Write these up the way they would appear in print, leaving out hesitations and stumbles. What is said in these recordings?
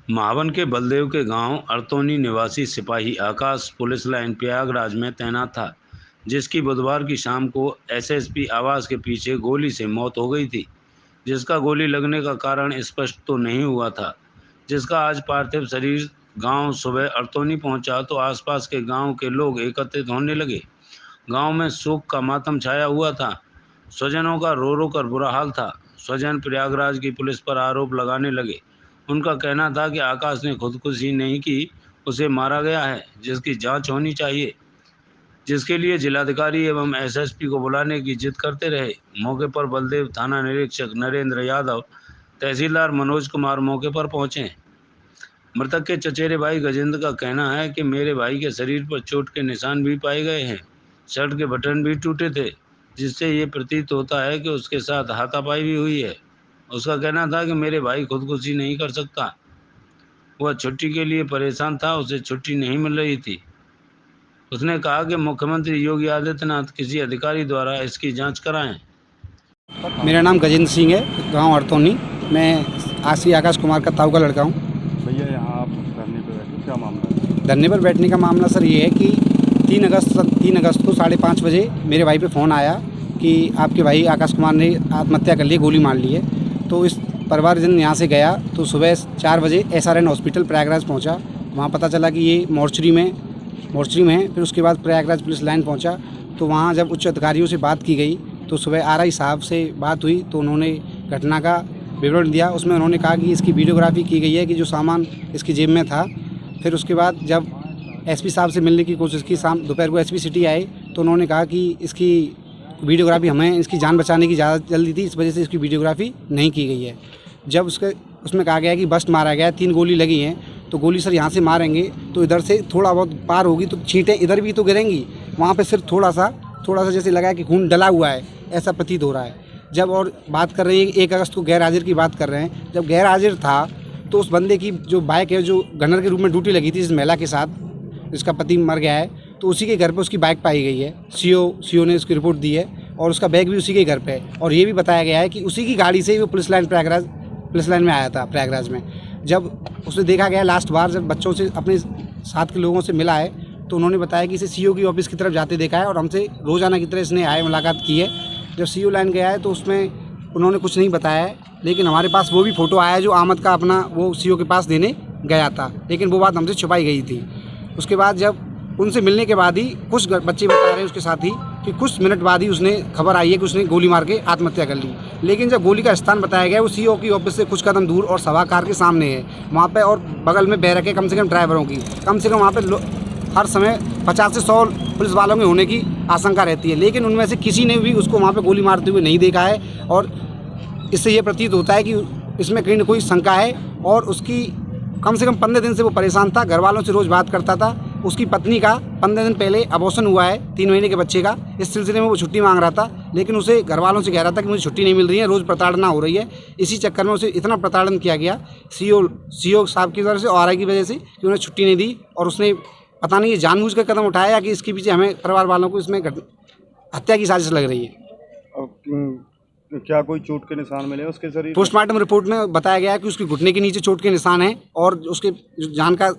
महावन के बलदेव के गांव अरतौनी निवासी सिपाही आकाश पुलिस लाइन प्रयागराज में तैनात था, जिसकी बुधवार की शाम को एसएसपी आवास के पीछे गोली से मौत हो गई थी। जिसका गोली लगने का कारण स्पष्ट तो नहीं हुआ था। जिसका आज पार्थिव शरीर गांव सुबह अरतौनी पहुंचा तो आसपास के गांव के लोग एकत्रित होने लगे। गांव में शोक का मातम छाया हुआ था। स्वजनों का रो रो कर बुरा हाल था। स्वजन प्रयागराज की पुलिस पर आरोप लगाने लगे। उनका कहना था कि आकाश ने खुदकुशी नहीं की, उसे मारा गया है, जिसकी जांच होनी चाहिए, जिसके लिए जिलाधिकारी एवं एसएसपी को बुलाने की जिद करते रहे। मौके पर बलदेव थाना निरीक्षक नरेंद्र यादव, तहसीलदार मनोज कुमार मौके पर पहुंचे। मृतक के चचेरे भाई गजेंद्र का कहना है कि मेरे भाई के शरीर पर चोट के निशान भी पाए गए हैं। शर्ट के बटन भी टूटे थे, जिससे ये प्रतीत होता है कि उसके साथ हाथापाई भी हुई है। उसका कहना था कि मेरे भाई खुदकुशी नहीं कर सकता। वह छुट्टी के लिए परेशान था, उसे छुट्टी नहीं मिल रही थी। उसने कहा कि मुख्यमंत्री योगी आदित्यनाथ किसी अधिकारी द्वारा इसकी जांच कराएं। मेरा नाम गजेंद्र सिंह है, गांव अरतौनी। मैं आशी आकाश कुमार का ताऊ का लड़का हूं। भैया यहाँ आप धरने पे बैठे, क्या मामला है? धरने पर बैठने का मामला सर ये है कि 3 अगस्त को 5:30 बजे मेरे भाई पे फ़ोन आया कि आपके भाई आकाश कुमार ने आत्महत्या कर ली, गोली मार ली है। तो इस परिवारजन यहाँ से गया तो सुबह 4 बजे SRN हॉस्पिटल प्रयागराज पहुँचा। वहाँ पता चला कि ये मोर्चरी में है। फिर उसके बाद प्रयागराज पुलिस लाइन पहुँचा तो वहाँ जब उच्च अधिकारियों से बात की गई तो सुबह RI साहब से बात हुई तो उन्होंने घटना का विवरण दिया। उसमें उन्होंने कहा कि इसकी वीडियोग्राफी की गई है कि जो सामान इसकी जेब में था। फिर उसके बाद जब SP साहब से मिलने की कोशिश की, शाम दोपहर को SP सिटी आए तो उन्होंने कहा कि इसकी वीडियोग्राफी, हमें इसकी जान बचाने की ज़्यादा जल्दी थी, इस वजह से इसकी वीडियोग्राफी नहीं की गई है। जब उसमें कहा गया कि बस्ट मारा गया है, 3 गोली लगी हैं, तो गोली सर यहाँ से मारेंगे तो इधर से थोड़ा बहुत पार होगी तो छींटें इधर भी तो गिरेंगी। वहाँ पे सिर्फ थोड़ा सा जैसे लगा है कि खून डला हुआ है, ऐसा प्रतीत हो रहा है। जब और बात कर रहे हैं 1 अगस्त को गैर हाजिर की बात कर रहे हैं, जब गैर हाजिर था तो उस बंदे की जो बाइक है, जो गनर के रूप में ड्यूटी लगी थी इस महिला के साथ, जिसका पति मर गया है, तो उसी के घर पे उसकी बाइक पाई गई है। CO ने उसकी रिपोर्ट दी है और उसका बैग भी उसी के घर पे है। और ये भी बताया गया है कि उसी की गाड़ी से ही वो पुलिस लाइन में आया था प्रयागराज में। जब उसे देखा गया लास्ट बार, जब बच्चों से अपने साथ के लोगों से मिला है तो उन्होंने बताया कि इसे CO की ऑफिस की तरफ जाते देखा है और हमसे रोज़ाना की तरह इसने आए मुलाकात की है। जब CO लाइन गया है तो उसमें उन्होंने कुछ नहीं बताया है, लेकिन हमारे पास वो भी फ़ोटो आया है जो आमद का अपना वो CO के पास देने गया था, लेकिन वो बात हमसे छुपाई गई थी। उसके बाद जब उनसे मिलने के बाद ही कुछ बच्चे बता रहे हैं उसके साथ ही कि कुछ मिनट बाद ही उसने खबर आई है कि उसने गोली मार के आत्महत्या कर ली। लेकिन जब गोली का स्थान बताया गया वो CO की ऑफिस से कुछ कदम दूर और सभा कार के सामने है। वहाँ पे और बगल में बैरक है कम से कम ड्राइवरों की, कम से कम वहाँ पे हर समय 50 से 100 पुलिस वालों के होने की आशंका रहती है, लेकिन उनमें से किसी ने भी उसको वहाँ पे गोली मारते हुए नहीं देखा है। और इससे ये प्रतीत होता है कि इसमें कहीं ना कोई शंका है। और उसकी कम से कम 15 दिन से वो परेशान था, घर वालों से रोज़ बात करता था। उसकी पत्नी का 15 दिन पहले अबॉर्शन हुआ है 3 महीने के बच्चे का। इस सिलसिले में वो छुट्टी मांग रहा था, लेकिन उसे घर वालों से कह रहा था कि मुझे छुट्टी नहीं मिल रही है, रोज़ प्रताड़ना हो रही है। इसी चक्कर में उसे इतना प्रताड़न किया गया CO साहब की वजह से और RI की वजह से कि उन्हें छुट्टी नहीं दी। और उसने पता नहीं ये जानबूझ कर कदम उठाया कि इसके पीछे हमें परिवार वालों को इसमें हत्या की साजिश लग रही है। और क्या कोई चोट के निशान मिले उसके शरीर? पोस्टमार्टम रिपोर्ट में बताया गया है कि उसके घुटने के नीचे चोट के निशान हैं और उसके जान का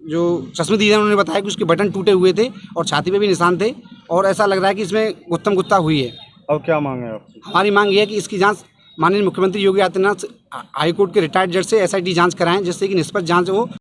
जो चश्मदीद उन्होंने बताया कि उसके बटन टूटे हुए थे और छाती पे भी निशान थे और ऐसा लग रहा है कि इसमें गुत्थम गुत्ता हुई है। अब क्या मांग है आपसे? हमारी मांग ये है कि इसकी जांच माननीय मुख्यमंत्री योगी आदित्यनाथ हाईकोर्ट के रिटायर्ड जज से SIT जांच कराएं, जिससे कि निष्पक्ष जांच हो।